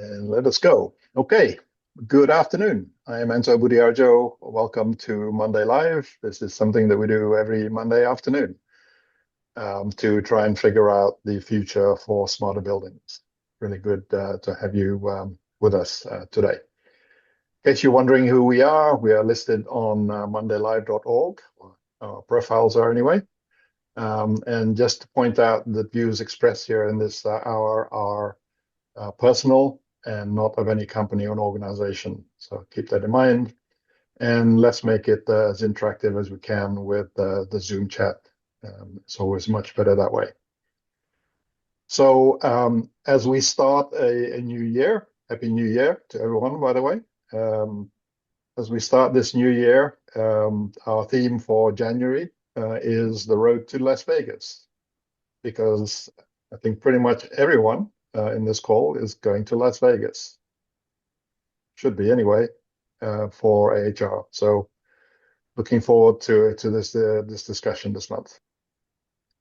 And let us go. Okay, good afternoon. I am Enzo Budiarjo. Welcome to Monday Live. This is something that we do every Monday afternoon to try and figure out the future for smarter buildings. Really good to have you with us today. In case you're wondering who we are listed on mondaylive.org. Our profiles are anyway. And just to point out that views expressed here in this hour are personal and not of any company or organization. So keep that in mind. And let's make it as interactive as we can with the Zoom chat. It's always much better that way. So as we start a new year, Happy New Year to everyone, by the way. As we start this new year, our theme for January is the road to Las Vegas, because I think pretty much everyone in this call is going to Las Vegas. Should be anyway, for AHR. So looking forward to this discussion this month.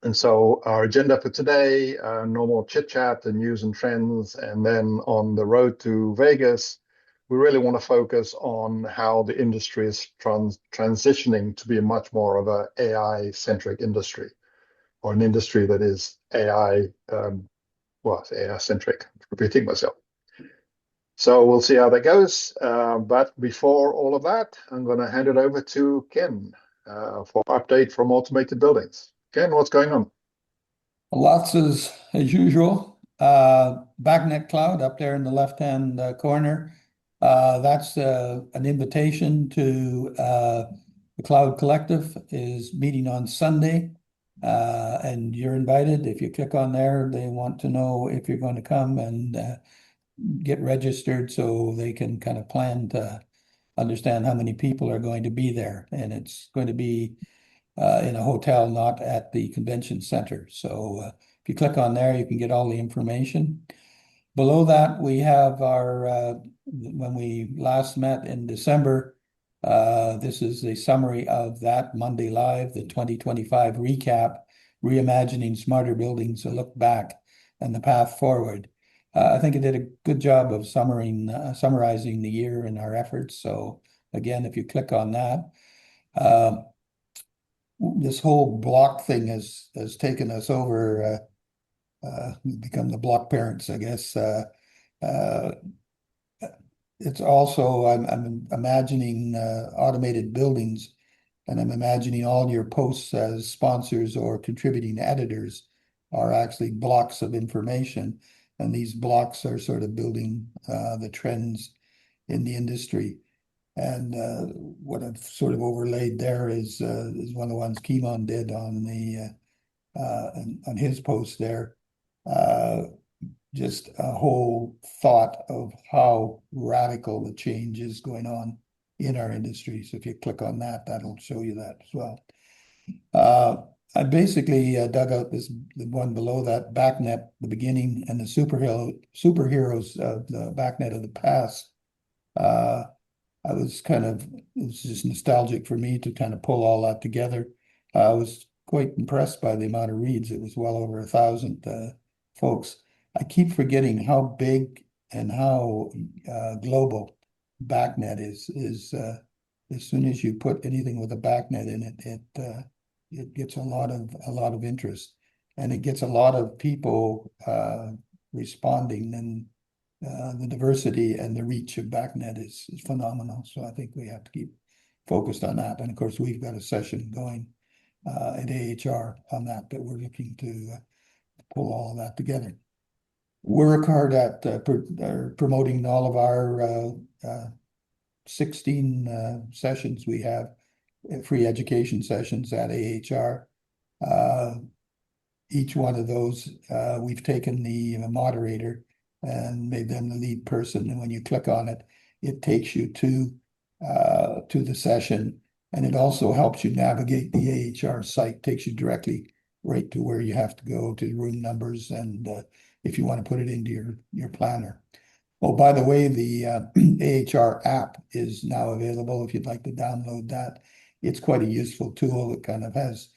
And so our agenda for today, normal chit chat and news and trends, and then on the road to Vegas, we really want to focus on how the industry is transitioning to be much more of a AI-centric industry, or an industry that is AI AI-centric, repeating myself. So we'll see how that goes. But before all of that, I'm going to hand it over to Ken for update from Automated Buildings. Ken, what's going on? Lots as usual. BACnet Cloud up there in the left-hand corner. That's an invitation to the Cloud Collective is meeting on Sunday. And you're invited. If you click on there, they want to know if you're going to come and get registered so they can kind of plan to understand how many people are going to be there. And it's going to be in a hotel, not at the convention center. So if you click on there, you can get all the information. Below that, we have our, when we last met in December, this is a summary of that Monday Live, the 2025 recap, Reimagining Smarter Buildings, a look back and the path forward. I think it did a good job of summarizing the year and our efforts. So again, if you click on that, this whole block thing has taken us over, become the block parents, I guess. It's also, I'm imagining automated buildings, and I'm imagining all your posts as sponsors or contributing editors are actually blocks of information. And these blocks are sort of building the trends in the industry. And what I've sort of overlaid there is one of the ones Kimon did on the on his post there. Just a whole thought of how radical the change is going on in our industry. So if you click on that, that'll show you that as well. I basically dug out the one below that, BACnet, the beginning, and the superheroes of the BACnet of the past. It was just nostalgic for me to kind of pull all that together. I was quite impressed by the amount of reads. It was well over 1,000 folks. I keep forgetting how big and how global BACnet is. As soon as you put anything with a BACnet in it, it gets a lot of interest, and it gets a lot of people responding. And the diversity and the reach of BACnet is phenomenal. So I think we have to keep focused on that. And of course, we've got a session going at AHR on that we're looking to pull all of that together. Work hard at promoting all of our 16 sessions we have, free education sessions at AHR. Each one of those, we've taken the moderator and made them the lead person. And when you click on it, it takes you to the session. And it also helps you navigate the AHR site, takes you directly right to where you have to go to room numbers and if you want to put it into your planner. Oh, by the way, the AHR app is now available if you'd like to download that. It's quite a useful tool. It kind of has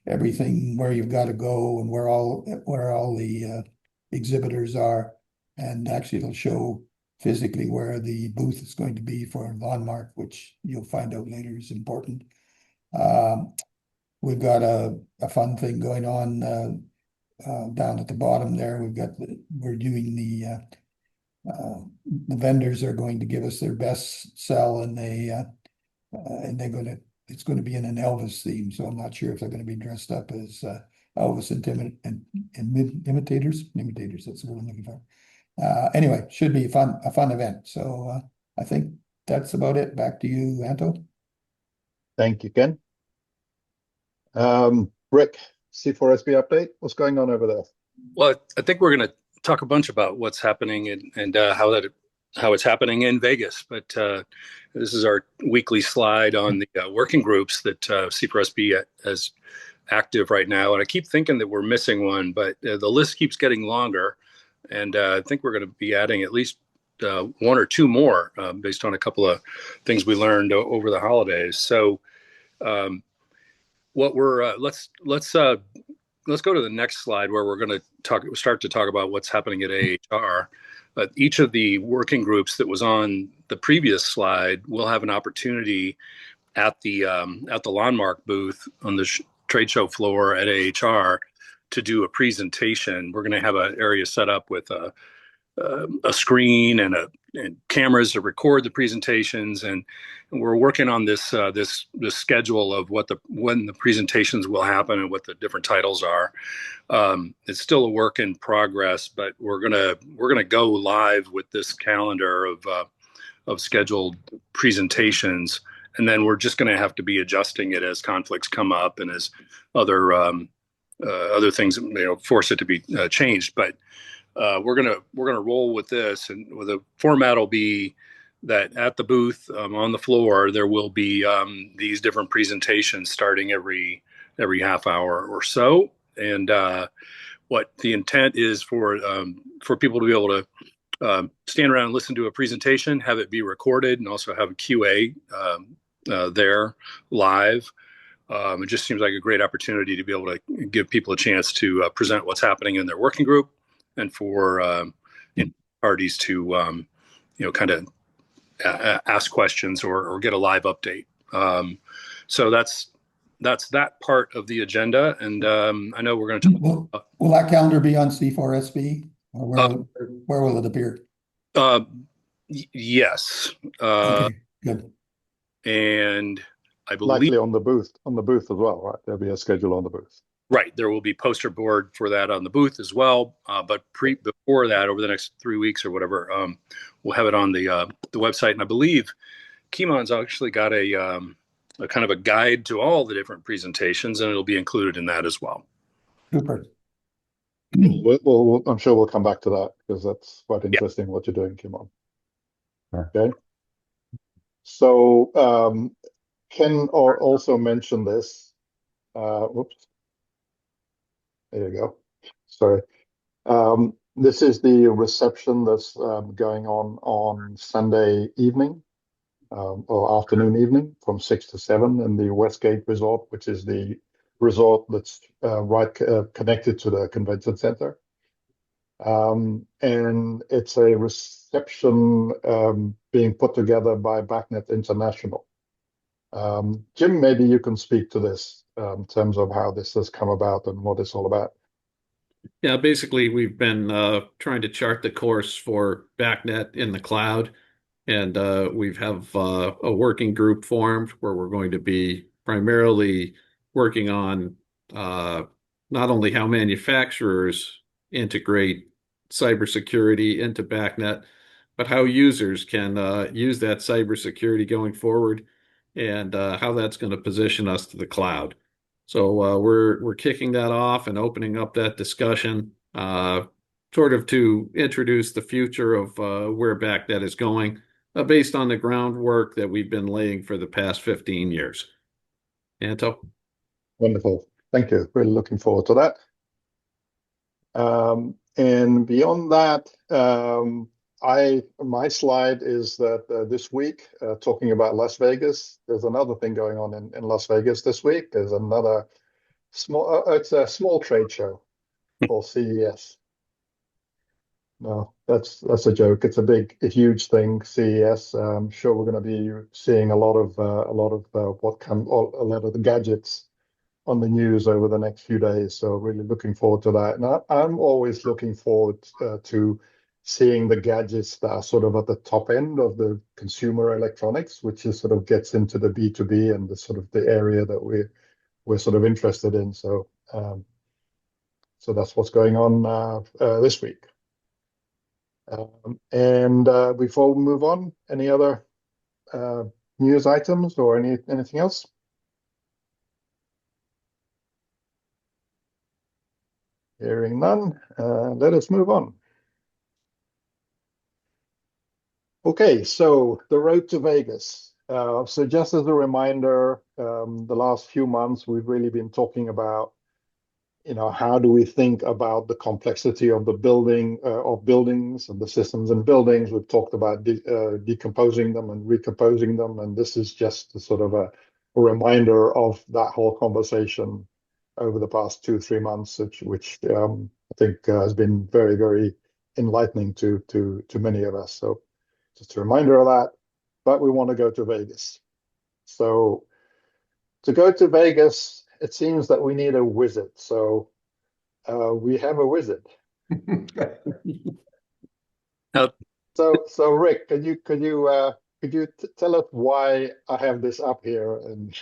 everything where you've got to go and where all the exhibitors are. And actually it'll show physically where the booth is going to be for LonMark, which you'll find out later is important. We've got a fun thing going on down at the bottom there. We're doing the vendors are going to give us their best sell, and it's going to be in an Elvis theme. So I'm not sure if they're going to be dressed up as Elvis imitators. Imitators, that's what I'm looking for. Anyway, should be a fun event. So I think that's about it. Back to you, Anto. Thank you, Ken. Rick, C4SB update. What's going on over there? Well, I think we're going to talk a bunch about what's happening and how it's happening in Vegas. But this is our weekly slide on the working groups that C4SB has active right now. And I keep thinking that we're missing one, but the list keeps getting longer. And I think we're going to be adding at least one or two more based on a couple of things we learned over the holidays. So what we're let's go to the next slide where we're going to start to talk about what's happening at AHR. Each of the working groups that was on the previous slide will have an opportunity at the LonMark booth on the trade show floor at AHR to do a presentation. We're going to have an area set up with a screen and cameras to record the presentations, and we're working on this schedule of when the presentations will happen and what the different titles are. It's still a work in progress, but we're gonna go live with this calendar of scheduled presentations, and then we're just going to have to be adjusting it as conflicts come up and as other things force it to be changed. But we're gonna roll with this, and the format will be that at the booth on the floor there will be these different presentations starting every half hour or so, and what the intent is for people to be able to stand around and listen to a presentation, have it be recorded, and also have a QA there live. It just seems like a great opportunity to be able to give people a chance to present what's happening in their working group, and for parties to kind of ask questions or get a live update. So that's that part of the agenda, and I know we're going to talk. Will that calendar be on C4SB, or where will it appear? Yes. Okay, good. And I believe likely on the booth as well, right? There'll be a schedule on the booth. Right, there will be poster board for that on the booth as well. But before that, over the next 3 weeks or whatever, we'll have it on the website. And I believe Kimon's actually got a kind of a guide to all the different presentations, and it'll be included in that as well. Super. I'm sure we'll come back to that because that's quite interesting what you're doing, Kimon. Okay. So Ken also mentioned this. Whoops. There you go. Sorry. This is the reception that's going on Sunday evening or afternoon evening from 6 to 7 in the Westgate Resort, which is the resort that's connected to the convention center. And it's a reception being put together by BACnet International. Jim, maybe you can speak to this in terms of how this has come about and what it's all about. Yeah, basically, we've been trying to chart the course for BACnet in the cloud, and we have a working group formed where we're going to be primarily working on not only how manufacturers integrate cybersecurity into BACnet, but how users can use that cybersecurity going forward, and how that's going to position us to the cloud. So we're kicking that off and opening up that discussion, sort of to introduce the future of where BACnet is going, based on the groundwork that we've been laying for the past 15 years. Anto? Wonderful. Thank you. Really looking forward to that. And beyond that, my slide is that this week, talking about Las Vegas, there's another thing going on in Las Vegas this week. There's another it's a small trade show called CES. No, that's a joke. It's a huge thing. CES. I'm sure we're going to be seeing a lot of a lot of the gadgets on the news over the next few days. So really looking forward to that. And I'm always looking forward to seeing the gadgets that are sort of at the top end of the consumer electronics, which is sort of gets into the B2B and the sort of the area that we're sort of interested in. So that's what's going on this week. And before we move on, any other news items or anything else? Hearing none, let us move on. Okay, so the road to Vegas. So just as a reminder, the last few months we've really been talking about, how do we think about the complexity of the buildings and the systems in buildings. We've talked about decomposing them and recomposing them, and this is just a sort of a reminder of that whole conversation over the past 2-3 months, which I think has been very, very enlightening to many of us. So just a reminder of that. But we want to go to Vegas. So to go to Vegas, it seems that we need a wizard. So we have a wizard. So Rick, could you tell us why I have this up here? And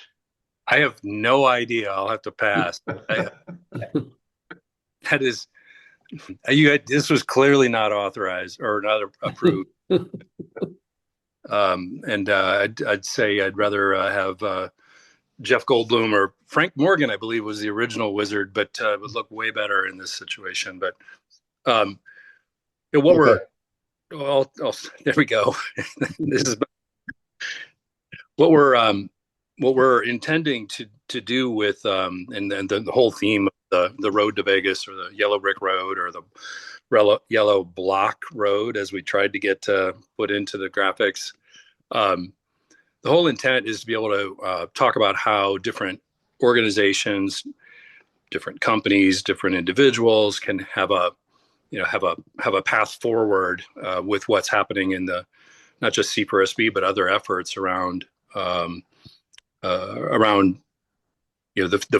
I have no idea. I'll have to pass. That is, this was clearly not authorized or not approved. And I'd say I'd rather have Jeff Goldblum or Frank Morgan, I believe, was the original wizard, but would look way better in this situation. But what okay. there we go. This is what we're intending to do with and the whole theme of the road to Vegas, or the yellow brick road, or the yellow block road, as we tried to get put into the graphics. The whole intent is to be able to talk about how different organizations, different companies, different individuals can have a path forward with what's happening in the not just C4SB but other efforts around the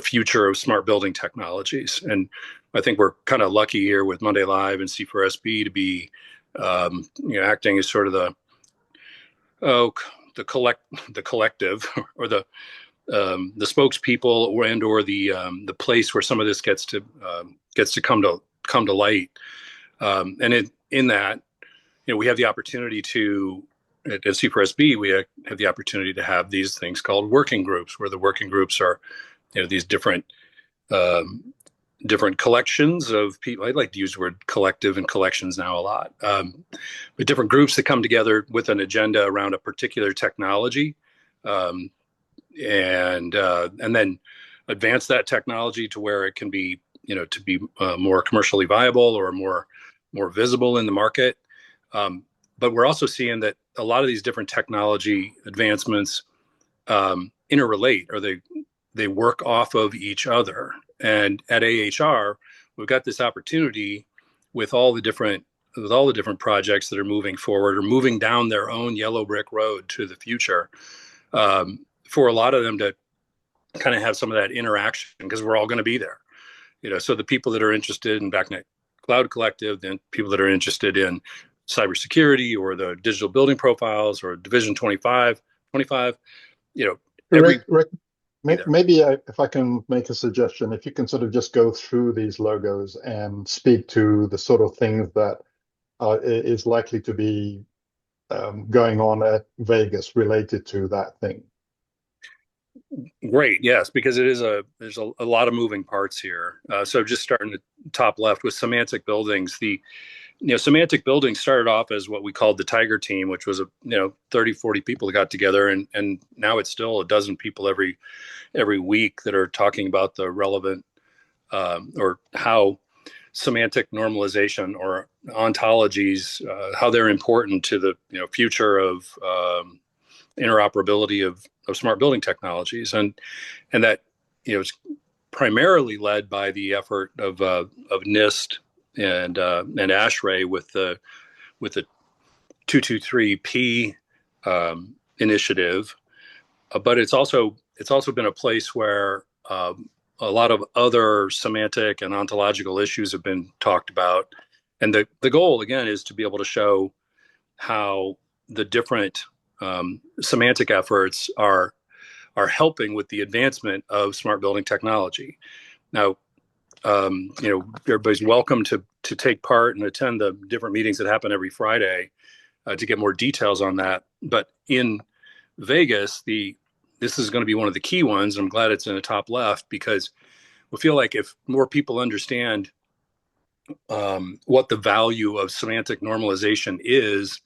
future of smart building technologies. And I think we're kind of lucky here with Monday Live and C4SB to be acting as sort of the collective or the spokespeople or the place where some of this gets to come to light. And in that, we have the opportunity to, at C4SB, we have the opportunity to have these things called working groups, where the working groups are, these different collections of people. I like to use the word collective and collections now a lot, but different groups that come together with an agenda around a particular technology, and then advance that technology to where it can be, to be more commercially viable or more visible in the market. But we're also seeing that a lot of these different technology advancements interrelate, or they work off of each other. And at AHR, we've got this opportunity with all the different projects that are moving forward or moving down their own yellow brick road to the future, for a lot of them to kind of have some of that interaction, because we're all going to be there. So the people that are interested in BACnet Cloud Collective, then people that are interested in cybersecurity or the digital building profiles or Division 25, Rick, maybe if I can make a suggestion, if you can sort of just go through these logos and speak to the sort of things that is likely to be going on at Vegas related to that thing. Great, yes, because there's a lot of moving parts here. So just starting at the top left with semantic buildings, semantic buildings started off as what we called the Tiger Team, which was 30, 40 people that got together, and now it's still a dozen people every week that are talking about the relevant or how semantic normalization or ontologies, how they're important to the future of interoperability of smart building technologies, and that it's primarily led by the effort of NIST ASHRAE with the 223P initiative. But it's also been a place where a lot of other semantic and ontological issues have been talked about. And the goal, again, is to be able to show how the different semantic efforts are helping with the advancement of smart building technology. Now, everybody's welcome to take part and attend the different meetings that happen every Friday to get more details on that. But in Vegas, this is going to be one of the key ones. I'm glad it's in the top left, because we feel like if more people understand what the value of semantic normalization is,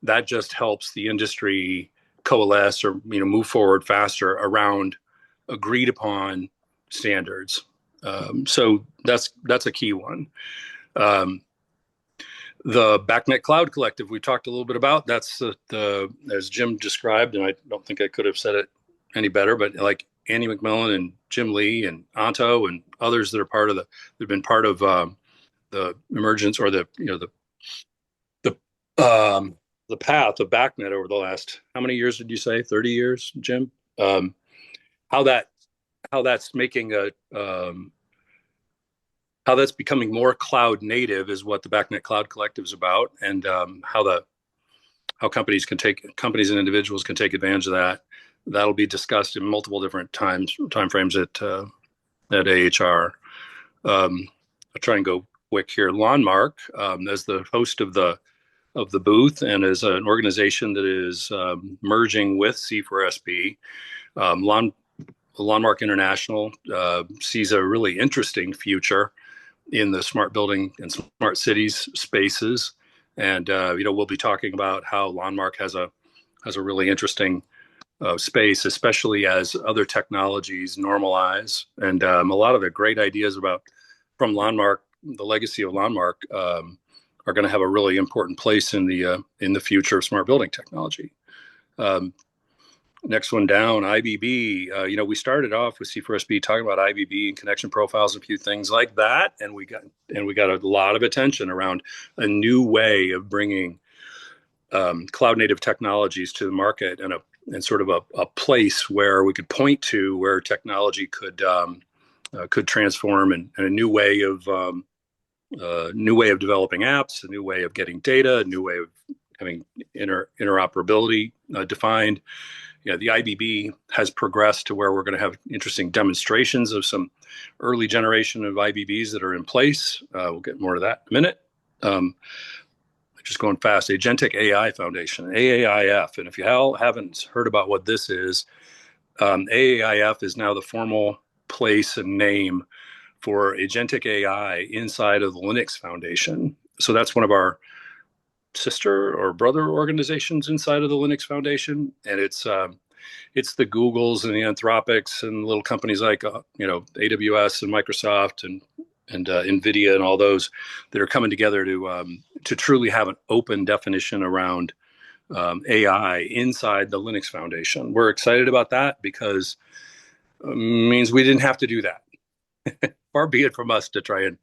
that just helps the industry coalesce or move forward faster around agreed upon standards. So that's a key one. The BACnet Cloud Collective we talked a little bit about. That's the as Jim described, and I don't think I could have said it any better, but like Andy McMillan and Jim Lee and Anto and others that are they've been part of the emergence or the path of BACnet over the last, how many years did you say? 30 years, Jim? How that's making how that's becoming more cloud native is what the BACnet Cloud Collective is about, and how companies and individuals can take advantage of that. That'll be discussed in multiple different time frames at AHR. I'll try and go quick here. LonMark, as the host of the booth and as an organization that is merging with C4SB, LonMark International sees a really interesting future in the smart building and smart cities spaces, and we'll be talking about how LonMark has a really interesting space, especially as other technologies normalize, and a lot of the great ideas from LonMark, the legacy of LonMark, are going to have a really important place in the future of smart building technology. Next one down, IBB. We started off with C4SB talking about IBB and connection profiles and a few things like that, and we got a lot of attention around a new way of bringing cloud native technologies to the market, and sort of a place where we could point to where technology could transform, and a new way of developing apps, a new way of getting data, a new way of having interoperability defined. The IBB has progressed to where we're going to have interesting demonstrations of some early generation of IBBs that are in place. We'll get more to that in a minute. Just going fast, Agentic AI Foundation, AAIF. And if you haven't heard about what this is, AAIF is now the formal place and name for Agentic AI inside of the Linux Foundation. So that's one of our sister or brother organizations inside of the Linux Foundation, and it's the Googles and the Anthropics and little companies like AWS and Microsoft and NVIDIA and all those that are coming together to truly have an open definition around AI inside the Linux Foundation. We're excited about that because it means we didn't have to do that. Far be it from us to try and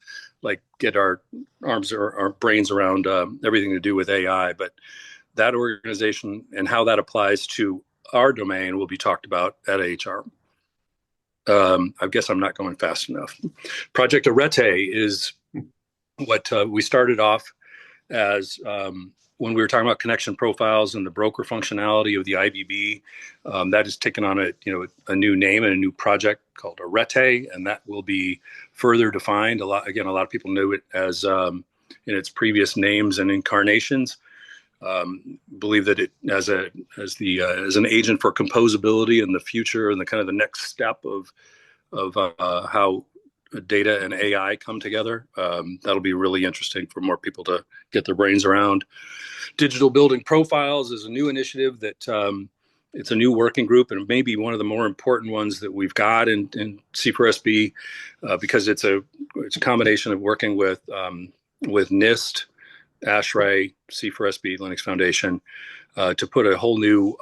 get our arms or our brains around everything to do with AI, but that organization and how that applies to our domain will be talked about at AHR. I guess I'm not going fast enough. Project Arete is what we started off as when we were talking about connection profiles and the broker functionality of the IBB. That has taken on a new name and a new project called Arete, and that will be further defined. A lot of people knew it as in its previous names and incarnations. Believe that it as an agent for composability in the future and the kind of the next step of how data and AI come together. That'll be really interesting for more people to get their brains around. Digital building profiles is a new initiative that it's a new working group, and maybe one of the more important ones that we've got in C4SB because it's a combination of working with NIST, ASHRAE, C4SB, Linux Foundation to put a whole new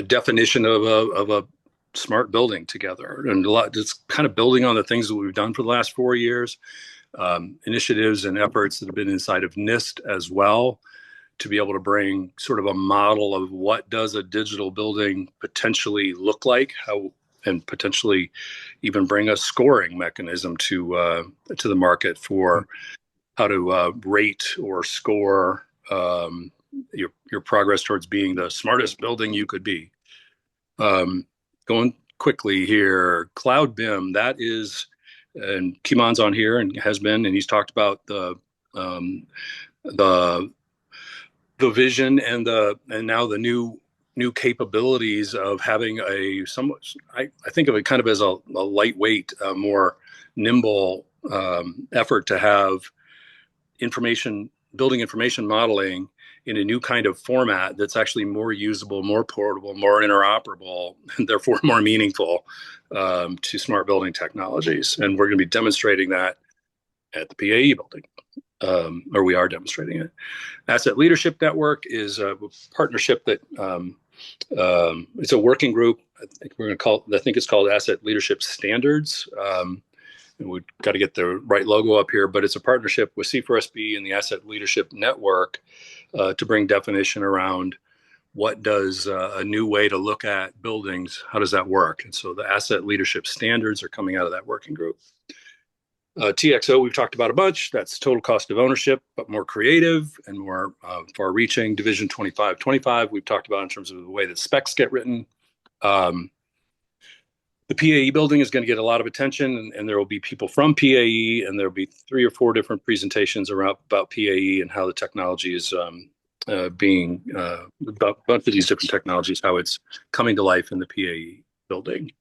definition of a smart building together, and a lot. It's kind of building on the things that we've done for the last 4 years, initiatives and efforts that have been inside of NIST as well, to be able to bring sort of a model of what does a digital building potentially look like, how, and potentially even bring a scoring mechanism to the market for how to rate or score your progress towards being the smartest building you could be. Going quickly here, Cloud BIM, that is, and Kimon's on here and has been, and he's talked about the vision and now the new capabilities of having a somewhat, I think of it kind of as a lightweight, more nimble effort to have building information modeling in a new kind of format that's actually more usable, more portable, more interoperable, and therefore more meaningful to smart building technologies. And we're going to be demonstrating that at the PAE building, or we are demonstrating it. Asset Leadership Network is a partnership that it's a working group. I think it's called Asset Leadership Standards. And we've got to get the right logo up here, but it's a partnership with C4SB and the Asset Leadership Network to bring definition around what does a new way to look at buildings, how does that work? And so the Asset Leadership Standards are coming out of that working group. TXO, we've talked about a bunch. That's total cost of ownership, but more creative and more far-reaching. Division 2525, we've talked about in terms of the way that specs get written. The PAE building is going to get a lot of attention, and there will be people from PAE, and there will be 3 or 4 different presentations about PAE and how the technology is being, about a bunch of these different technologies, how it's coming to life in the PAE building.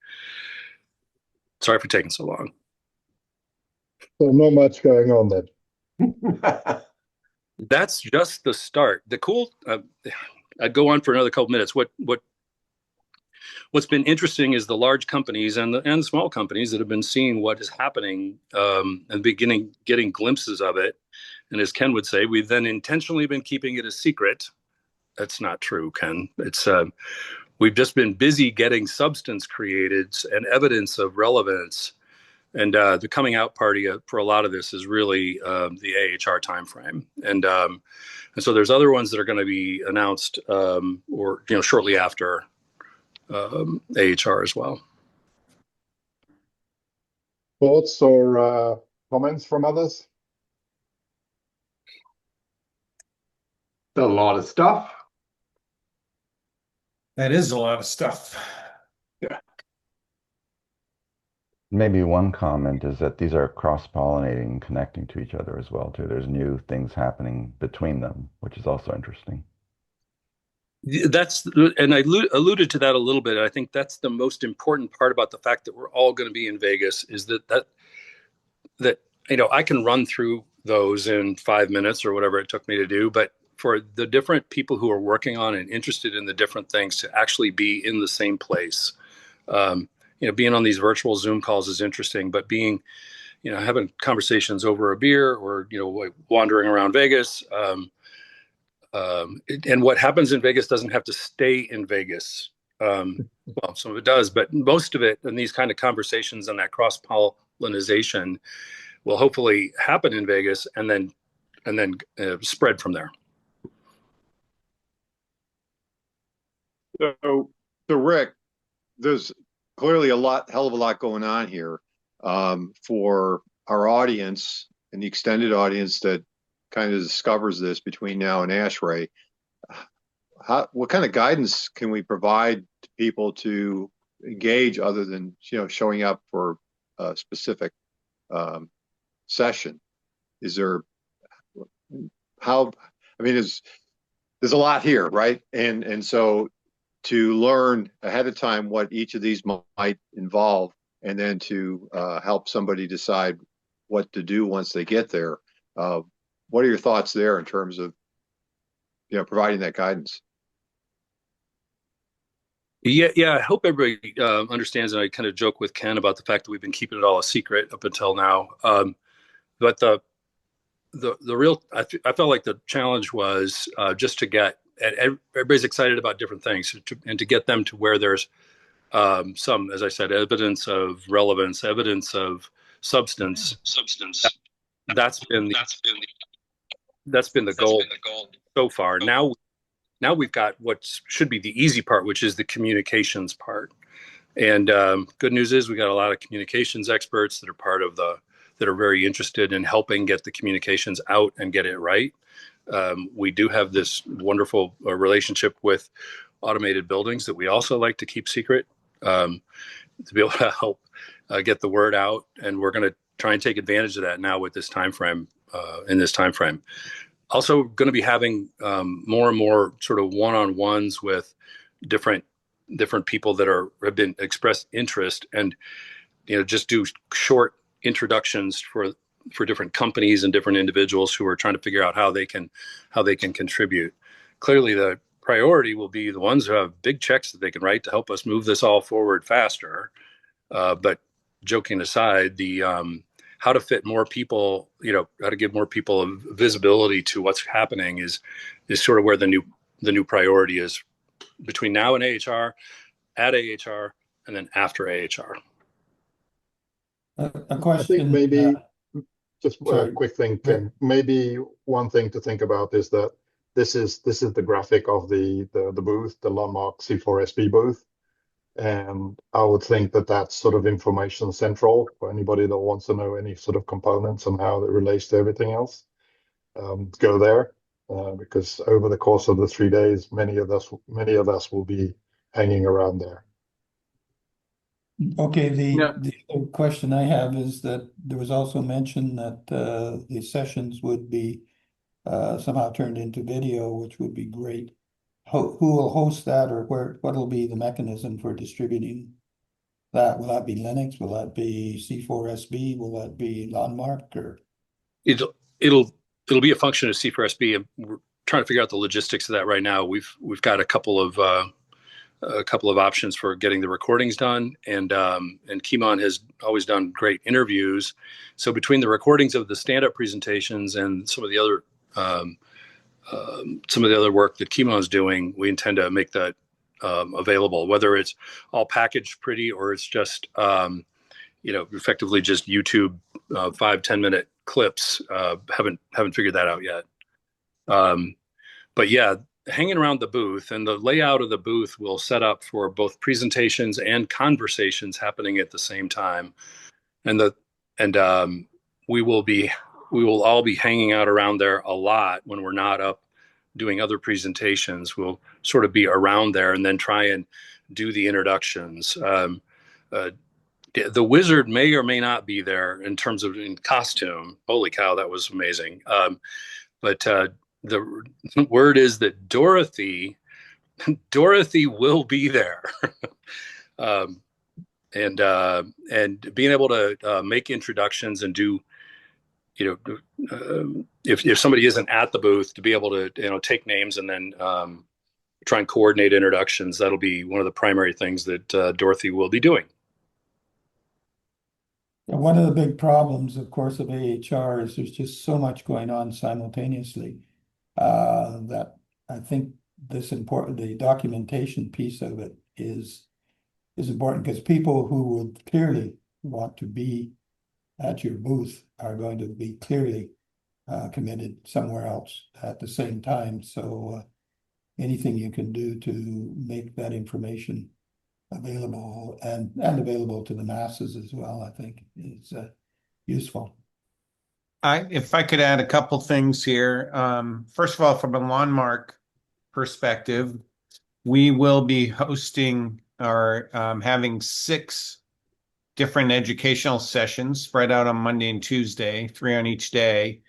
Sorry for taking so long. So not much going on then. That's just the start. The cool, I'd go on for another couple minutes. What's been interesting is the large companies and the small companies that have been seeing what is happening and getting glimpses of it. And as Ken would say, we've then intentionally been keeping it a secret. That's not true, Ken. It's we've just been busy getting substance created and evidence of relevance. And the coming out party for a lot of this is really the AHR timeframe. And so there's other ones that are going to be announced or shortly after AHR as well. Thoughts or comments from others? A lot of stuff. That is a lot of stuff. Yeah. Maybe one comment is that these are cross-pollinating, connecting to each other as well, too. There's new things happening between them, which is also interesting. And I alluded to that a little bit. I think that's the most important part about the fact that we're all going to be in Vegas is that I can run through those in 5 minutes or whatever it took me to do, but for the different people who are working on and interested in the different things to actually be in the same place, being on these virtual Zoom calls is interesting, but being, having conversations over a beer or wandering around Vegas. And what happens in Vegas doesn't have to stay in Vegas. Well, some of it does, but most of it in these kind of conversations and that cross-pollination will hopefully happen in Vegas and then spread from there. So Rick, there's clearly hell of a lot going on here for our audience and the extended audience that kind of discovers this between now and ASHRAE. What kind of guidance can we provide to people to engage other than showing up for a specific session? Is there there's a lot here, right? And so to learn ahead of time what each of these might involve, and then to help somebody decide what to do once they get there. What are your thoughts there in terms of providing that guidance? Yeah. I hope everybody understands, and I kind of joke with Ken about the fact that we've been keeping it all a secret up until now. But the real, I felt like the challenge was just to get, everybody's excited about different things, and to get them to where there's some, as I said, evidence of relevance, evidence of substance. That's been the goal so far. Now we've got what should be the easy part, which is the communications part. And good news is we got a lot of communications experts that are that are very interested in helping get the communications out and get it right. We do have this wonderful relationship with automated buildings that we also like to keep secret, to be able to help get the word out. And we're going to try and take advantage of that now with this time frame. In this time frame, also going to be having more and more sort of one-on-ones with different people that have been expressed interest, and just do short introductions for different companies and different individuals who are trying to figure out how they can contribute. Clearly, the priority will be the ones who have big checks that they can write to help us move this all forward faster. But joking aside, the how to fit more people, how to give more people a visibility to what's happening is sort of where the new priority is between now and AHR, at AHR, and then after AHR. A question. I think maybe just sorry. a quick thing, Tim. Maybe one thing to think about is that this is the graphic of the booth, the LonMark C4SB booth. And I would think that that's sort of information central for anybody that wants to know any sort of components and how it relates to everything else. Go there because over the course of the 3 days, many of us will be hanging around there. Okay, Yeah. the other question I have is that there was also mention that the sessions would be somehow turned into video, which would be great. Who will host that, or what will be the mechanism for distributing that? Will that be Linux? Will that be C4SB? Will that be LonMark? Or It'll be a function of C4SB, and we're trying to figure out the logistics of that right now. We've got a couple of options for getting the recordings done, and Kimon has always done great interviews. So between the recordings of the stand-up presentations and some of the other work that Kimon's doing, we intend to make that available, whether it's all packaged pretty or it's just effectively just YouTube 5-10 minute clips. Haven't figured that out yet. But yeah, hanging around the booth, and the layout of the booth will set up for both presentations and conversations happening at the same time. And we will all be hanging out around there a lot when we're not up doing other presentations. We'll sort of be around there and then try and do the introductions. The wizard may or may not be there in terms of in costume. Holy cow, that was amazing. But the word is that Dorothy will be there. And being able to make introductions and do, if somebody isn't at the booth, to be able to take names and then try and coordinate introductions. That'll be one of the primary things that Dorothy will be doing. one of the big problems, of course, of AHR is there's just so much going on simultaneously that I think the documentation piece of it is important, because people who would clearly want to be at your booth are going to be clearly committed somewhere else at the same time. So anything you can do to make that information available and available to the masses as well, I think is useful. If I could add a couple things here. First of all, from a LonMark perspective, we will be hosting or having 6 different educational sessions spread out on Monday and Tuesday, 3 on each day.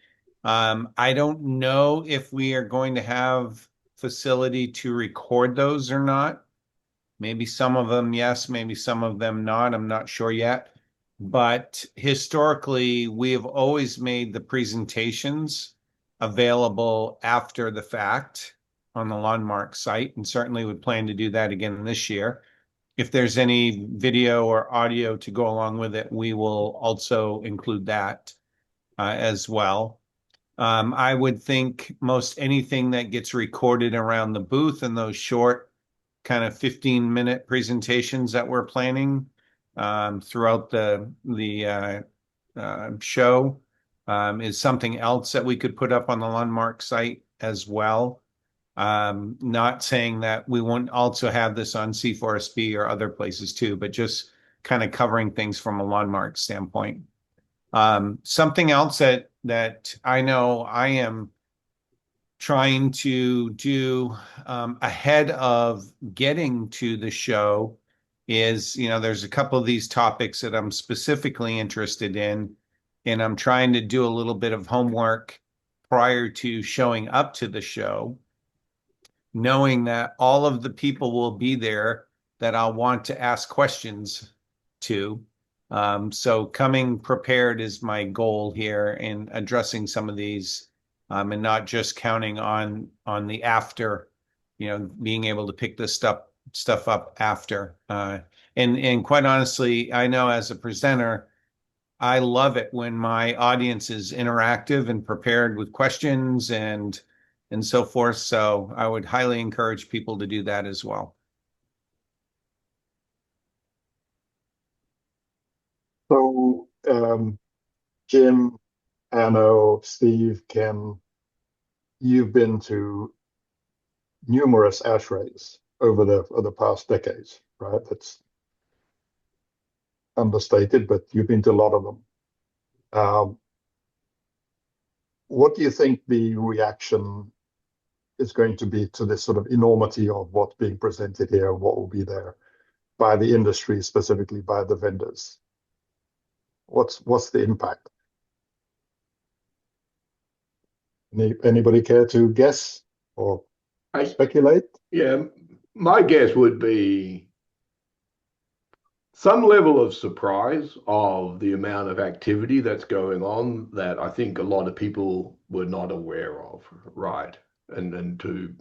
I don't know if we are going to have facility to record those or not. Maybe some of them, yes, maybe some of them not. I'm not sure yet. But historically, we have always made the presentations available after the fact on the LonMark site, and certainly would plan to do that again this year. If there's any video or audio to go along with it, we will also include that as well. I would think most anything that gets recorded around the booth and those short kind of 15-minute presentations that we're planning throughout the show is something else that we could put up on the LonMark site as well. Not saying that we won't also have this on C4SB or other places too, but just kind of covering things from a LonMark standpoint. Something else that I know I am trying to do ahead of getting to the show is, there's a couple of these topics that I'm specifically interested in, and I'm trying to do a little bit of homework prior to showing up to the show, knowing that all of the people will be there that I'll want to ask questions to. So coming prepared is my goal here in addressing some of these, and not just counting on the after, being able to pick this stuff up after. And quite honestly, I know as a presenter, I love it when my audience is interactive and prepared with questions and so forth. So I would highly encourage people to do that as well. So, Jim, Anno, Steve, Ken, you've been to numerous ASHRAEs over the past decades, right? That's understated, but you've been to a lot of them. What do you think the reaction is going to be to this sort of enormity of what's being presented here, what will be there by the industry, specifically by the vendors? What's the impact? Anybody care to guess or speculate? Yeah, my guess would be some level of surprise of the amount of activity that's going on that I think a lot of people were not aware of, right? And to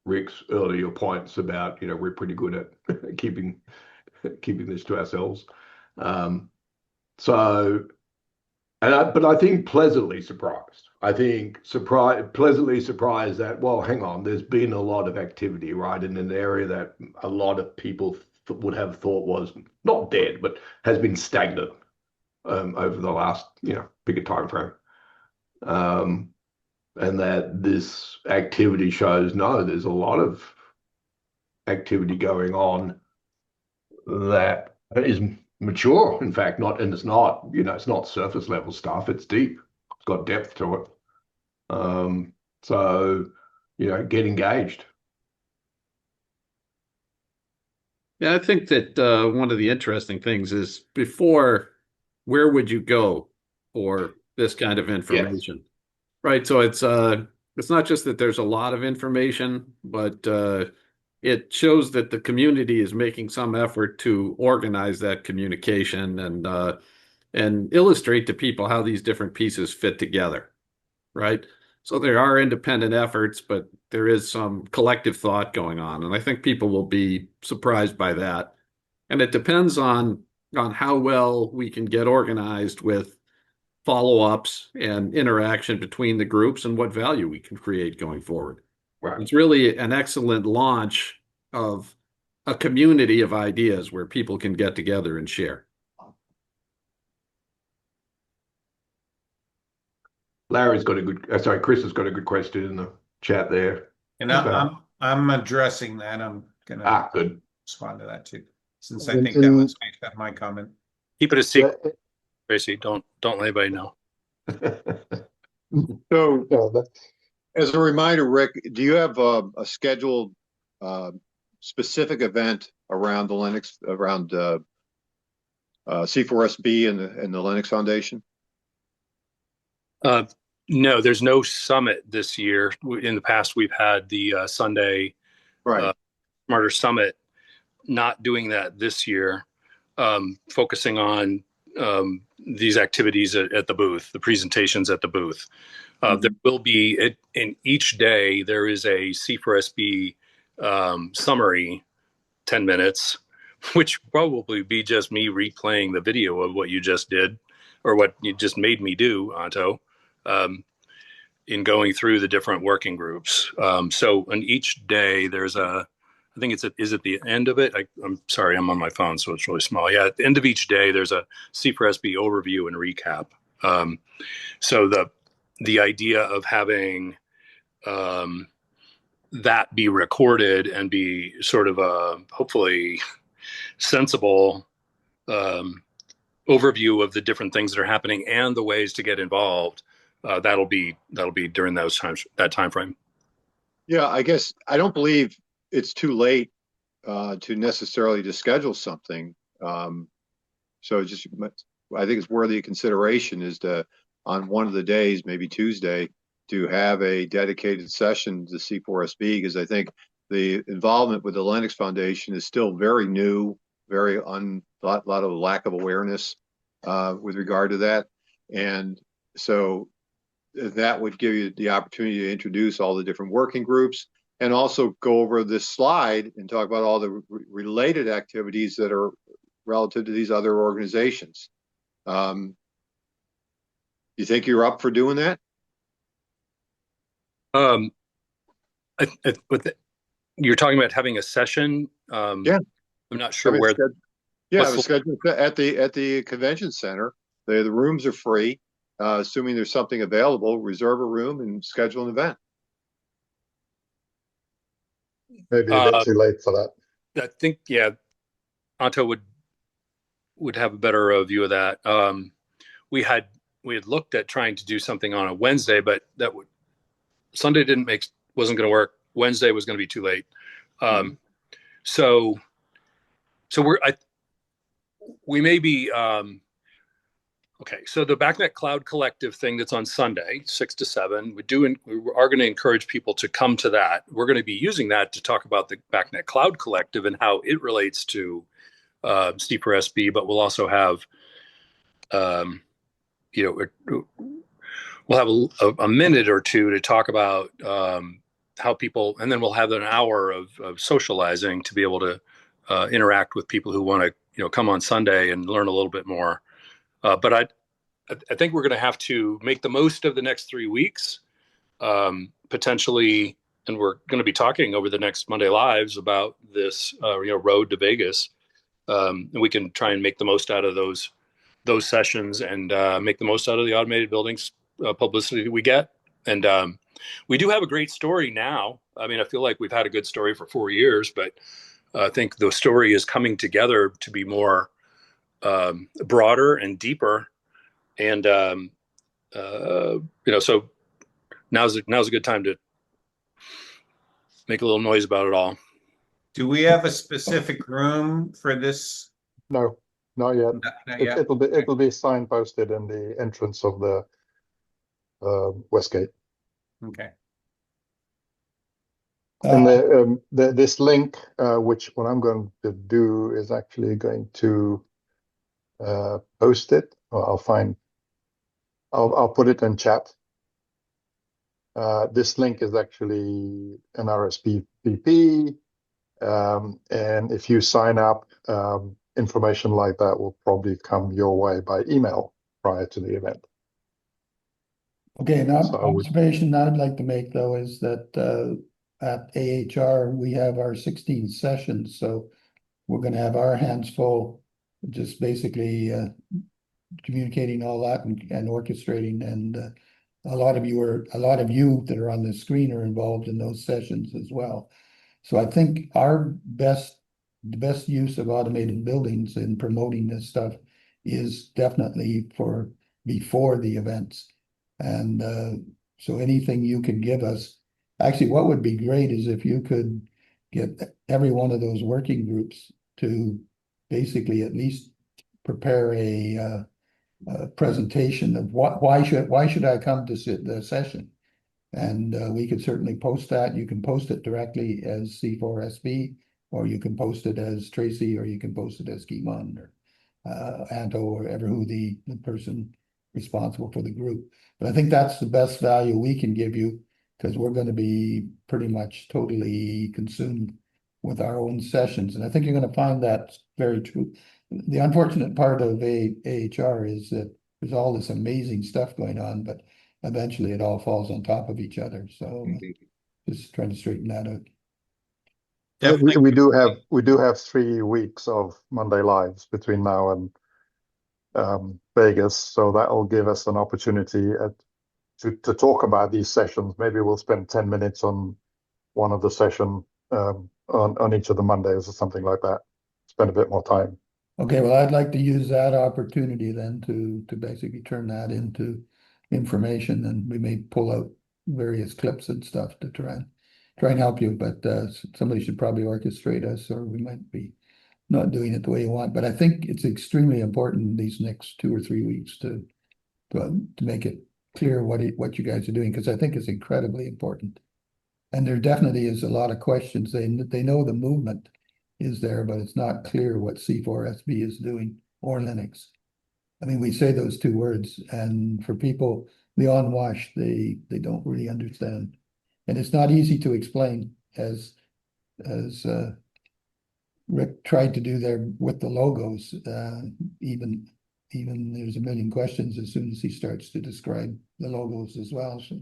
Rick's earlier points about, we're pretty good at keeping this to ourselves. But I think pleasantly surprised. I think pleasantly surprised that, well, hang on, there's been a lot of activity, right, in an area that a lot of people would have thought was not dead, but has been stagnant over the last, bigger time frame. And that this activity shows, no, there's a lot of activity going on that is mature, in fact, it's not surface level stuff, it's deep, it's got depth to it. So get engaged. Yeah, I think that one of the interesting things is before, where would you go for this kind of information? Yes. Right. So it's not just that there's a lot of information, but it shows that the community is making some effort to organize that communication and illustrate to people how these different pieces fit together. Right. So there are independent efforts, but there is some collective thought going on. And I think people will be surprised by that. And it depends on how well we can get organized with follow-ups and interaction between the groups and what value we can create going forward. Right. It's really an excellent launch of a community of ideas where people can get together and share. Chris has got a good question in the chat there. And I'm addressing that. I'm gonna good. respond to that too, since I think that was my comment. Keep it a secret, Tracy. Don't let anybody know. So, as a reminder, Rick, do you have a scheduled specific event around the Linux, around C4SB and the Linux Foundation? No, there's no summit this year. In the past, we've had the Sunday Smarter Summit. Not doing that this year, focusing on these activities at the booth, the presentations at the booth. There will be, in each day, there is a C4SB summary, 10 minutes, which probably be just me replaying the video of what you just did, or what you just made me do, Anto, in going through the different working groups. So on each day, there's a I think is at the end of it. I'm sorry, I'm on my phone, so it's really small. Yeah, at the end of each day, there's a C4SB overview and recap. So the idea of having that be recorded and be sort of a hopefully sensible overview of the different things that are happening and the ways to get involved. That'll be during that time frame. Yeah, I guess I don't believe it's too late to necessarily to schedule something. So just, I think it's worthy of consideration is to, on one of the days, maybe Tuesday, to have a dedicated session to C4SB, because I think the involvement with the Linux Foundation is still very new, very lot of lack of awareness with regard to that. And so that would give you the opportunity to introduce all the different working groups and also go over this slide and talk about all the related activities that are relative to these other organizations. You think you're up for doing that? You're talking about having a session. Yeah, I'm not sure where. Yeah, I was scheduled at the convention center. The rooms are free. Assuming there's something available, reserve a room and schedule an event. Maybe a bit too late for that. I think, yeah, Anto would have a better view of that. We had looked at trying to do something on a Wednesday, but Sunday wasn't going to work. Wednesday was going to be too late. So we may be. Okay, so the BACnet Cloud Collective thing that's on Sunday, 6 to 7, we are going to encourage people to come to that. We're going to be using that to talk about the BACnet Cloud Collective and how it relates to C4SB, but we'll also have, we'll have a minute or two to talk about how people, and then we'll have an hour of socializing to be able to interact with people who want to, come on Sunday and learn a little bit more. But I think we're going to have to make the most of the next 3 weeks, potentially, and we're going to be talking over the next Monday Lives about this, road to Vegas, and we can try and make the most out of those sessions and make the most out of the automated buildings publicity we get. And we do have a great story now. I mean, I feel like we've had a good story for 4 years, but I think the story is coming together to be more broader and deeper, and so now's a good time to make a little noise about it all. Do we have a specific room for this? No, not yet. Not yet? It'll be signposted in the entrance of the Westgate. Okay. And this link, which what I'm going to do is actually going to post it. Or I'll put it in chat. This link is actually an RSVP, and if you sign up, information like that will probably come your way by email prior to the event. Okay, now observation I'd like to make though is that at AHR we have our 16 sessions, so we're going to have our hands full, just basically communicating all that and orchestrating. And a lot of you that are on the screen are involved in those sessions as well. So I think the best use of automated buildings in promoting this stuff is definitely for before the events. And so anything you can give us, actually what would be great is if you could get every one of those working groups to basically at least prepare a presentation of why should I come to the session, and we could certainly post that. You can post it directly as C4SB, or you can post it as Tracy, or you can post it as Guimon or Anto, or ever who the person responsible for the group. But I think that's the best value we can give you, because we're going to be pretty much totally consumed with our own sessions, and I think you're going to find that very true. The unfortunate part of AHR is that there's all this amazing stuff going on, but eventually it all falls on top of each other. So just trying to straighten that out. definitely. we do have 3 weeks of Monday lives between now and Vegas, so that will give us an opportunity to talk about these sessions. Maybe we'll spend 10 minutes on one of the session on each of the Mondays or something like that. Spend a bit more time. Okay, well, I'd like to use that opportunity then to basically turn that into information, and we may pull out various clips and stuff to try and help you, but somebody should probably orchestrate us, or we might be not doing it the way you want. But I think it's extremely important these next 2 or 3 weeks to make it clear what you guys are doing, because I think it's incredibly important. And there definitely is a lot of questions. They know the movement is there, but it's not clear what C4SB is doing or Linux. I mean, we say those two words, and for people, the unwashed, they don't really understand. And it's not easy to explain, as Rick tried to do there with the logos. Even there's a million questions as soon as he starts to describe the logos as well. So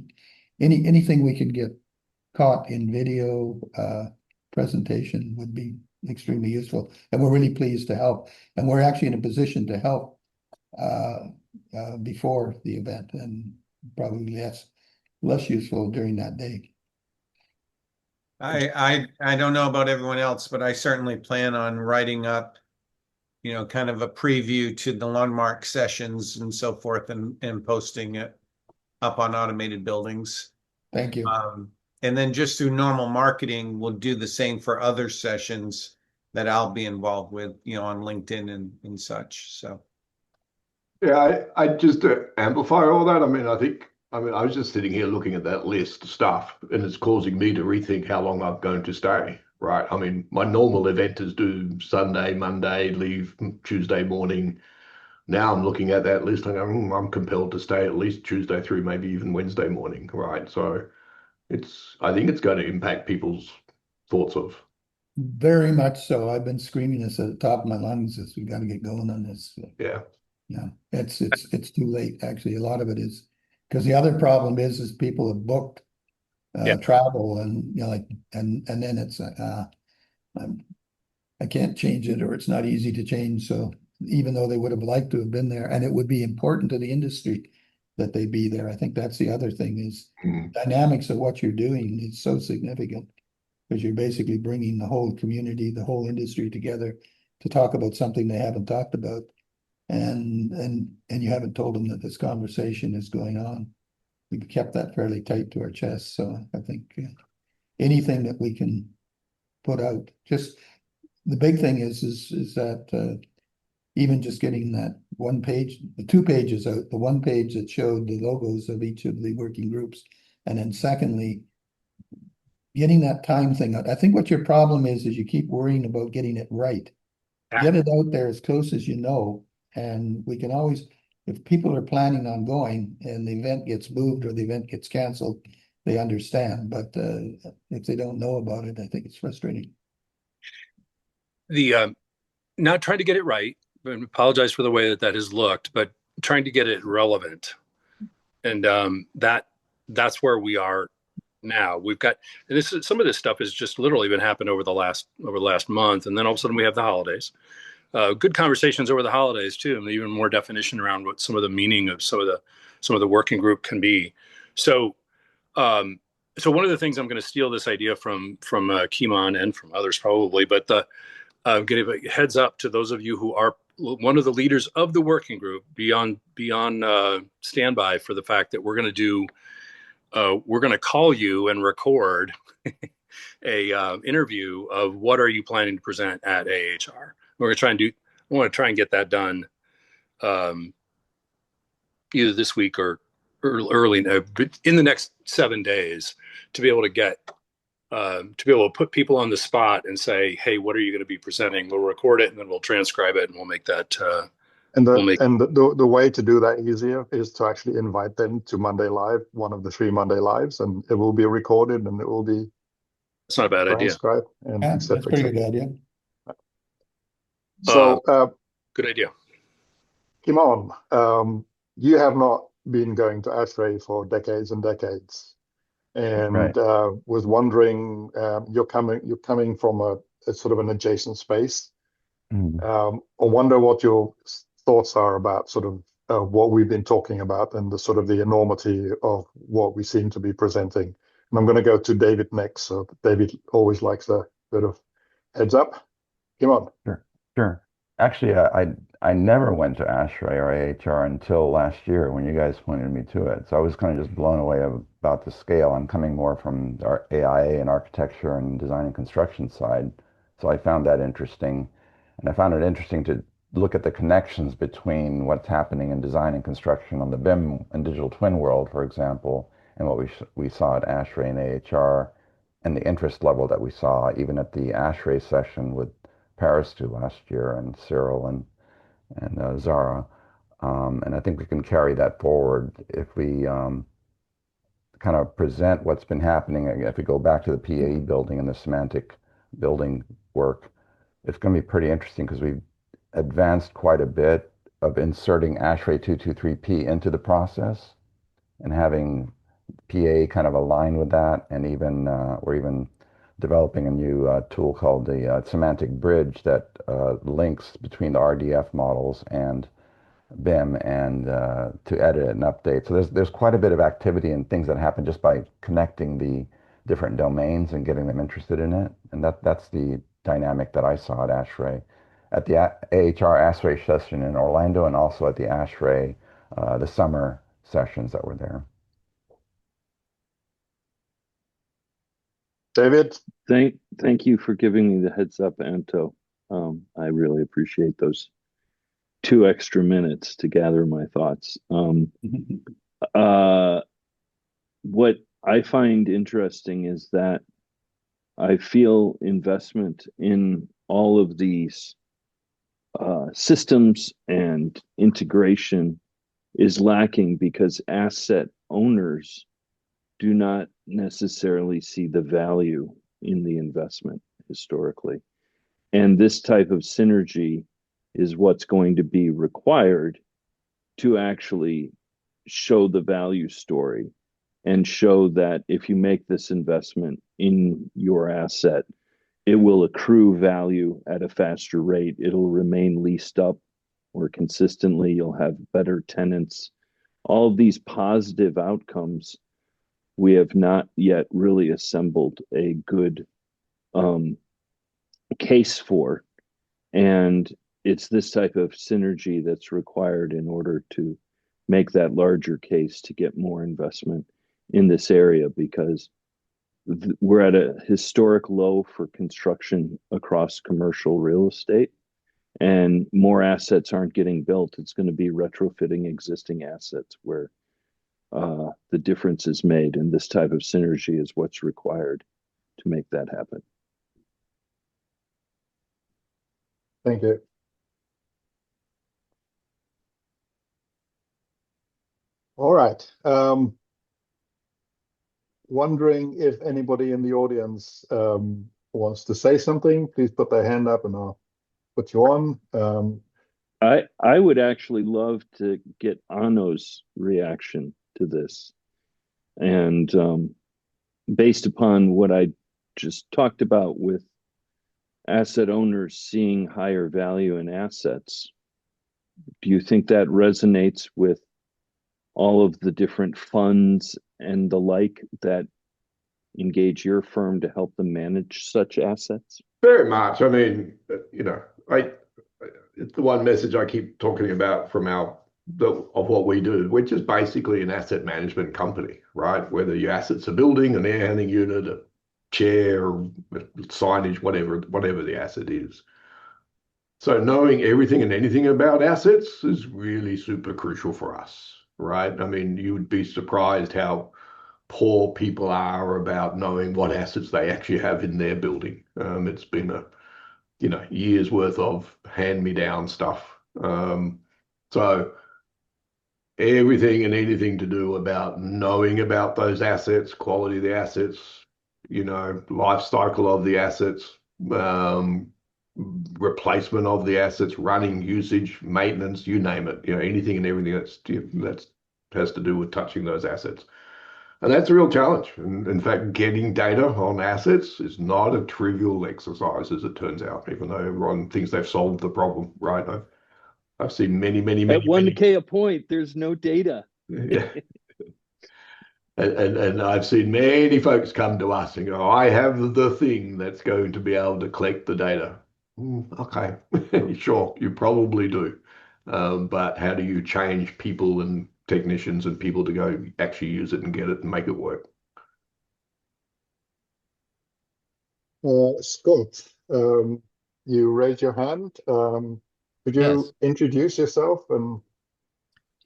anything we can get caught in video presentation would be extremely useful, and we're really pleased to help. And we're actually in a position to help before the event, and probably less useful during that day. I don't know about everyone else, but I certainly plan on writing up, kind of a preview to the LonMark sessions and so forth, and posting it up on Automated Buildings. Thank you. And then just through normal marketing, we'll do the same for other sessions that I'll be involved with, on LinkedIn and such. So. Yeah, I just amplify all that. I was just sitting here looking at that list of stuff, and it's causing me to rethink how long I'm going to stay, right? I mean, my normal event is do Sunday, Monday, leave Tuesday morning. Now I'm looking at that list and going, I'm compelled to stay at least Tuesday through maybe even Wednesday morning, right? So I think it's going to impact people's thoughts of. Very much so. I've been screaming this at the top of my lungs as we got to get going on this. Yeah. Yeah, it's too late. Actually, a lot of it is because the other problem is people have booked travel, and and then it's I can't change it, or it's not easy to change. So even though they would have liked to have been there, and it would be important to the industry that they be there, I think that's the other thing is dynamics of what you're doing is so significant, because you're basically bringing the whole community, the whole industry together to talk about something they haven't talked about. And you haven't told them that this conversation is going on. We've kept that fairly tight to our chest. So I think anything that we can put out, just the big thing is that even just getting that one page, the 2 pages out, the 1 page that showed the logos of each of the working groups, and then secondly, getting that time thing out. I think what your problem is you keep worrying about getting it right. Get it out there as close as you know. And we can always, if people are planning on going and the event gets moved or the event gets canceled, they understand. But if they don't know about it, I think it's frustrating. The not trying to get it right, and apologize for the way that has looked, but trying to get it relevant, and that's where we are now. We've got, and some of this stuff has just literally been happening over the last month, and then all of a sudden we have the holidays. Good conversations over the holidays too, and even more definition around what some of the meaning of some of the working group can be. So one of the things, I'm going to steal this idea from Kimon and from others probably, but give a heads up to those of you who are one of the leaders of the working group, beyond standby for the fact that we're going to call you and record a interview of what are you planning to present at AHR. We're going to try and get that done either this week or early in the next 7 days, to be able to put people on the spot and say, hey, what are you going to be presenting? We'll record it and then we'll transcribe it and we'll make that. The way to do that easier is to actually invite them to Monday Live, one of the 3 Monday Lives, and it will be recorded and it will be. It's not a bad idea. And that's a pretty good idea. So, good idea. Kimon, you have not been going to ASHRAE for decades and decades. and was wondering, you're coming from a sort of an adjacent space. I wonder what your thoughts are about sort of what we've been talking about and the sort of the enormity of what we seem to be presenting. And I'm going to go to David next. So David always likes a bit of heads up. Come on. Sure. Actually, I never went to ASHRAE or AHR until last year when you guys pointed me to it. So I was kind of just blown away about the scale. I'm coming more from our AIA and architecture and design and construction side. So I found that interesting. And I found it interesting to look at the connections between what's happening in design and construction on the BIM and digital twin world, for example, and what we saw at ASHRAE and AHR, and the interest level that we saw even at the ASHRAE session with Paris to last year and Cyril and Zara. And I think we can carry that forward if we kind of present what's been happening. If we go back to the PAE building and the semantic building work, it's going to be pretty interesting because we've advanced quite a bit of inserting ASHRAE 223P into the process and having PA kind of align with that. And even we're even developing a new tool called the semantic bridge that links between the RDF models and BIM and to edit and update. So there's quite a bit of activity and things that happen just by connecting the different domains and getting them interested in it. And that's the dynamic that I saw at ASHRAE, at the AHR ASHRAE session in Orlando, and also at the ASHRAE, the summer sessions that were there. David? Thank you for giving me the heads up, Anto. I really appreciate those 2 extra minutes to gather my thoughts. What I find interesting is that I feel investment in all of these systems and integration is lacking because asset owners do not necessarily see the value in the investment historically. And this type of synergy is what's going to be required to actually show the value story and show that if you make this investment in your asset, it will accrue value at a faster rate. It'll remain leased up more consistently. You'll have better tenants. All of these positive outcomes, we have not yet really assembled a good case for. And it's this type of synergy that's required in order to make that larger case to get more investment in this area, because we're at a historic low for construction across commercial real estate, and more assets aren't getting built. It's going to be retrofitting existing assets where the difference is made, and this type of synergy is what's required to make that happen. Thank you. All right. Wondering if anybody in the audience wants to say something. Please put their hand up and I'll put you on. I would actually love to get Anno's reaction to this. And based upon what I just talked about with asset owners seeing higher value in assets, do you think that resonates with all of the different funds and the like that engage your firm to help them manage such assets? Very much. I mean, it's the one message I keep talking about from of what we do, which is basically an asset management company, right? Whether your assets are building, an air handling unit, a chair, signage, whatever the asset is. So knowing everything and anything about assets is really super crucial for us, right? I mean, you would be surprised how poor people are about knowing what assets they actually have in their building. It's been a years worth of hand-me-down stuff. So everything and anything to do about knowing about those assets, quality of the assets, life cycle of the assets, replacement of the assets, running, usage, maintenance, you name it, anything and everything that has to do with touching those assets. And that's a real challenge. And in fact, getting data on assets is not a trivial exercise, as it turns out, even though everyone thinks they've solved the problem, right? I've seen many, many, At many, many. 1K a point, there's no data. Yeah. And I've seen many folks come to us and go, I have the thing that's going to be able to collect the data. Okay, sure, you probably do. But how do you change people and technicians and people to go actually use it and get it and make it work? Scott, you raised your hand. Could you Yes. introduce yourself? And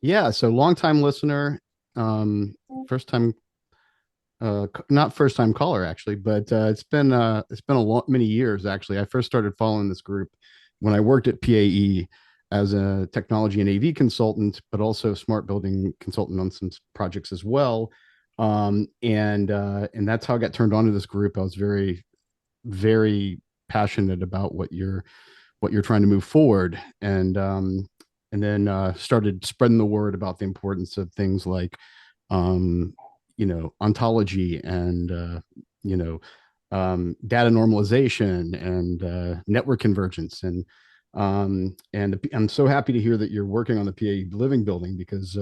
Yeah, so longtime listener, first time, not first time caller actually, but it's been a long, many years actually. I first started following this group when I worked at PAE as a technology and AV consultant, but also smart building consultant on some projects as well. And that's how I got turned on to this group. I was very, very passionate about what you're trying to move forward, and then started spreading the word about the importance of things like ontology and data normalization and network convergence. And I'm so happy to hear that you're working on the PAE Living Building, because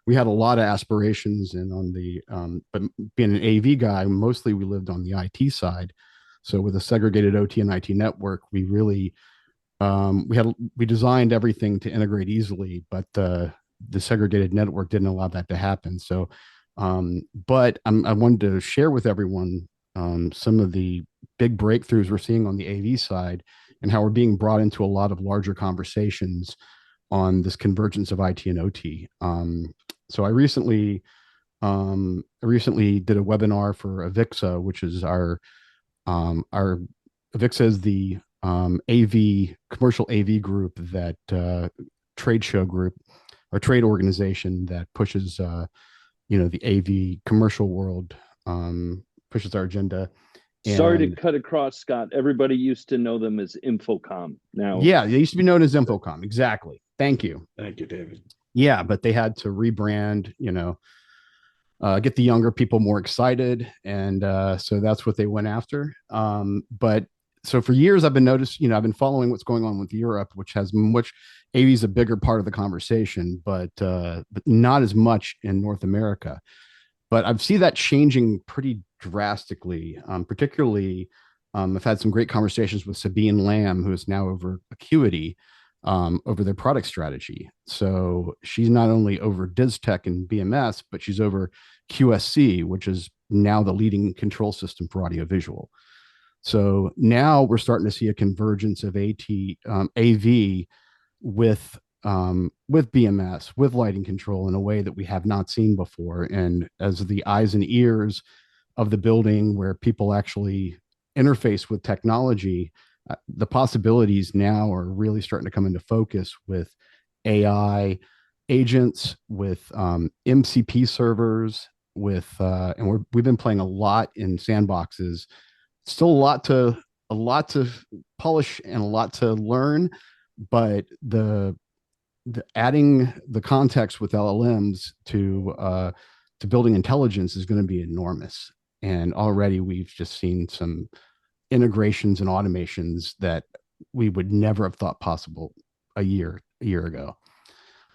we had a lot of aspirations, and on the but being an AV guy, mostly we lived on the IT side. So with a segregated OT and IT network, we really we designed everything to integrate easily, but the segregated network didn't allow that to happen. So, but I wanted to share with everyone some of the big breakthroughs we're seeing on the AV side, and how we're being brought into a lot of larger conversations on this convergence of IT and OT. So I recently did a webinar for Avixa, which is our Avixa is the AV commercial AV group, that trade show group or trade organization that pushes the AV commercial world, pushes our agenda. Sorry to And cut across, Scott. Everybody used to know them as Infocom. Now, yeah, they used to be known as Infocom. Exactly. Thank you. Thank you, David. Yeah, but they had to rebrand, get the younger people more excited, and so that's what they went after. But so for years, I've been following what's going on with Europe, which AV is a bigger part of the conversation, but not as much in North America. But I see that changing pretty drastically. Particularly, I've had some great conversations with Sabine Lamb, who is now over Acuity, over their product strategy. So she's not only over DizTech and BMS, but she's over QSC, which is now the leading control system for audiovisual. So now we're starting to see a convergence of AV with BMS, with lighting control, in a way that we have not seen before. And as the eyes and ears of the building, where people actually interface with technology, the possibilities now are really starting to come into focus with AI agents, with MCP servers, and we've been playing a lot in sandboxes. Still a lot to polish and a lot to learn, but the adding the context with LLMs to building intelligence is going to be enormous. And already we've just seen some integrations and automations that we would never have thought possible a year ago.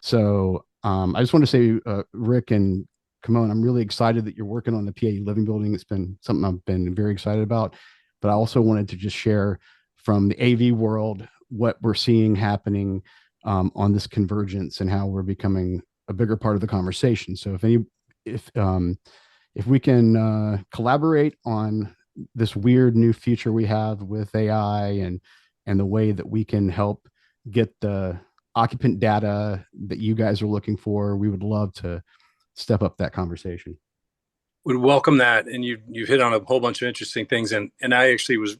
So I just want to say, Rick and Kimon, I'm really excited that you're working on the PAE Living Building. It's been something I've been very excited about. But I also wanted to just share from the AV world what we're seeing happening on this convergence, and how we're becoming a bigger part of the conversation. So if we can collaborate on this weird new future we have with AI, and the way that we can help get the occupant data that you guys are looking for, we would love to step up that conversation. Would welcome that, and you hit on a whole bunch of interesting things, and I actually was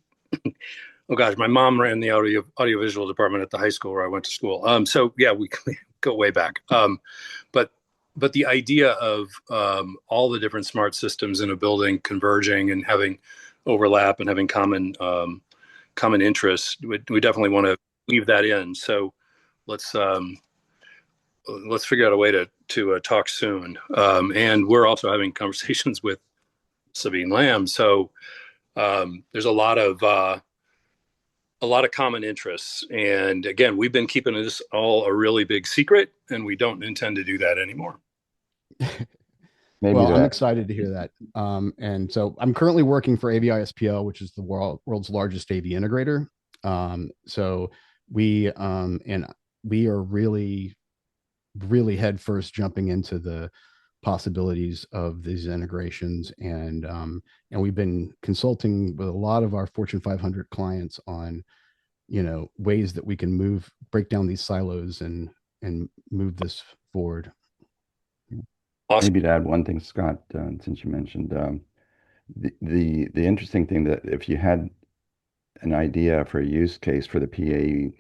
oh gosh, my mom ran the audiovisual department at the high school where I went to school. So yeah, we go way back. But the idea of all the different smart systems in a building converging and having overlap and having common interests, we definitely want to weave that in. So let's let's figure out a way to talk soon. And we're also having conversations with Sabine Lamb. So there's a lot of common interests. And again, we've been keeping this all a really big secret, and we don't intend to do that anymore. Maybe Well, I'm that. excited to hear that. And so I'm currently working for AVI-SPL, which is the world's largest AV integrator. So we are really, really headfirst jumping into the possibilities of these integrations, and we've been consulting with a lot of our Fortune 500 clients on ways that we can break down these silos and move this forward. Awesome. Maybe to add one thing, Scott, since you mentioned the interesting thing that if you had an idea for a use case for the PAE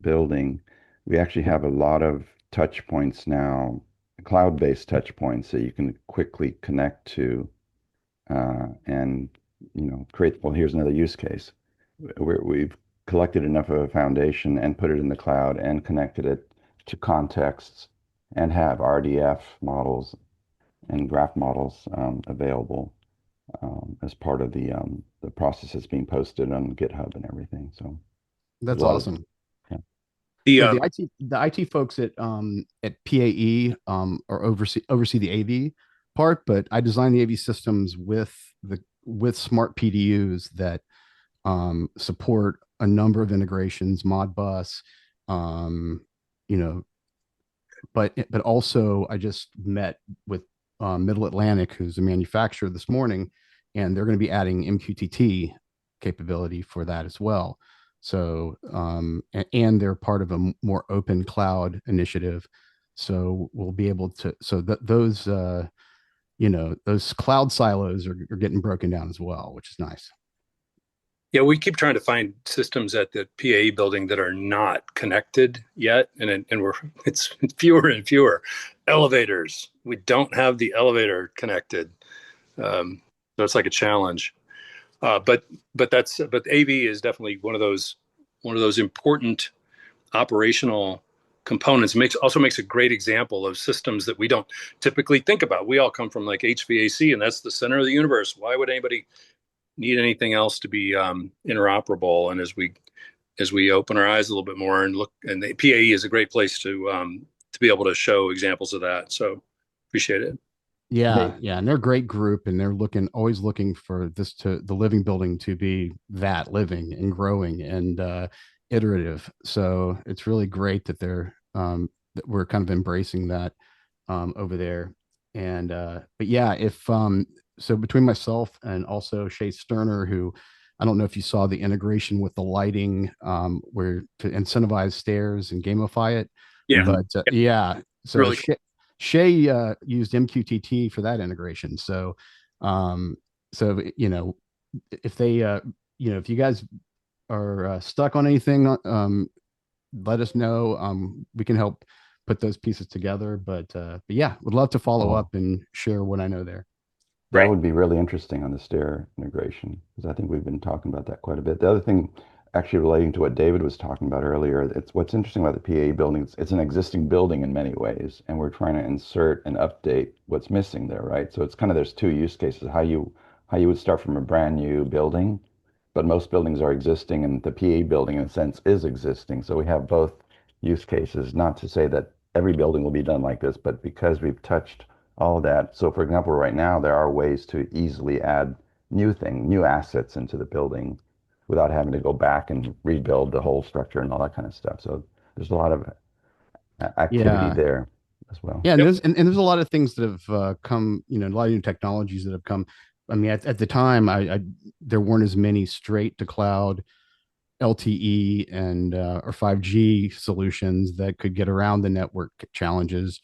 building, we actually have a lot of touch points now, cloud-based touch points that you can quickly connect to and create. Well, here's another use case. We've collected enough of a foundation and put it in the cloud and connected it to contexts and have RDF models and graph models available as part of the process that's being posted on GitHub and everything. So that's awesome. The IT folks at PAE are oversee the AV part, but I design the AV systems with smart PDUs that support a number of integrations, Modbus, but also I just met with Middle Atlantic, who's a manufacturer, this morning, and they're going to be adding MQTT capability for that as well. So, and they're part of a more open cloud initiative. So we'll be able to, those cloud silos are getting broken down as well, which is nice. Yeah, we keep trying to find systems at the PAE building that are not connected yet, and it's fewer and fewer. Elevators, we don't have the elevator connected, so it's like a challenge. But AV is definitely one of those important operational components. Also makes a great example of systems that we don't typically think about. We all come from like HVAC, and that's the center of the universe. Why would anybody need anything else to be interoperable? And as we open our eyes a little bit more and look, and the PAE is a great place to be able to show examples of that. So appreciate it. Yeah, and they're a great group, and they're always looking for the living building to be that living and growing and iterative. So it's really great that that we're kind of embracing that over there. And but yeah, if so between myself and also Shay Sterner, who I don't know if you saw the integration with the lighting, where to incentivize stairs and gamify it. Yeah, but yeah, so really Shay used MQTT for that integration. So, if they, if you guys are stuck on anything, let us know. We can help put those pieces together. But yeah, would love to follow up and share what I know there. That would be really interesting on the stair integration, because I think we've been talking about that quite a bit. The other thing, actually relating to what David was talking about earlier, it's what's interesting about the PAE building. It's an existing building in many ways, and we're trying to insert and update what's missing there, right? So it's kind of, there's two use cases: how you would start from a brand new building, but most buildings are existing, and the PAE building, in a sense, is existing. So we have both use cases. Not to say that every building will be done like this, but because we've touched all of that. So for example, right now, there are ways to easily add new assets into the building without having to go back and rebuild the whole structure and all that kind of stuff. So there's a lot of activity there as well. Yeah, and there's a lot of things that have come, a lot of new technologies that have come. I mean, at the time, there weren't as many straight to cloud LTE and or 5G solutions that could get around the network challenges.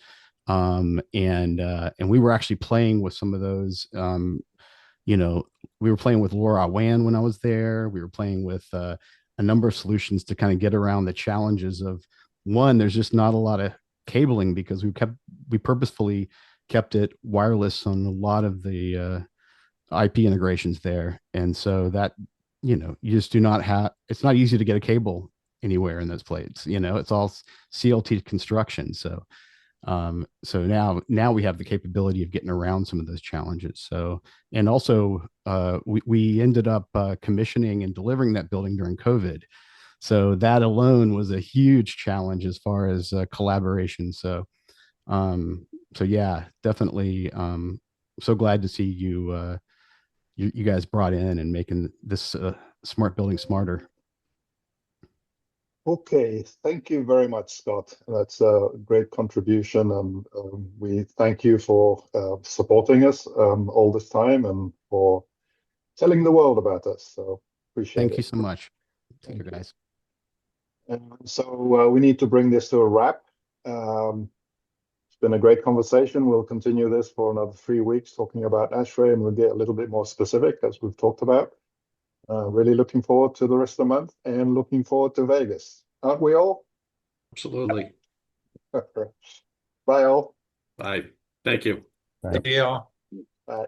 And we were actually playing with some of those. We were playing with LoRaWAN when I was there. We were playing with a number of solutions to kind of get around the challenges of, one, there's just not a lot of cabling, because we purposefully kept it wireless on a lot of the IP integrations there. And so that, you just do not have, it's not easy to get a cable anywhere in those plates. It's all CLT construction. So So now we have the capability of getting around some of those challenges. So, and also we ended up commissioning and delivering that building during COVID. So that alone was a huge challenge as far as collaboration. So yeah, definitely. So glad to see you guys brought in and making this smart building smarter. Okay, thank you very much, Scott. That's a great contribution, and we thank you for supporting us all this time and for telling the world about us. So appreciate Thank it. you so much. Take Thank care, you. guys. And so we need to bring this to a wrap. It's been a great conversation. We'll continue this for another 3 weeks talking about ASHRAE, and we'll get a little bit more specific as we've talked about. Really looking forward to the rest of the month and looking forward to Vegas. Aren't we all? Absolutely. Bye all. Bye. Thank you. Right. See y'all. Bye.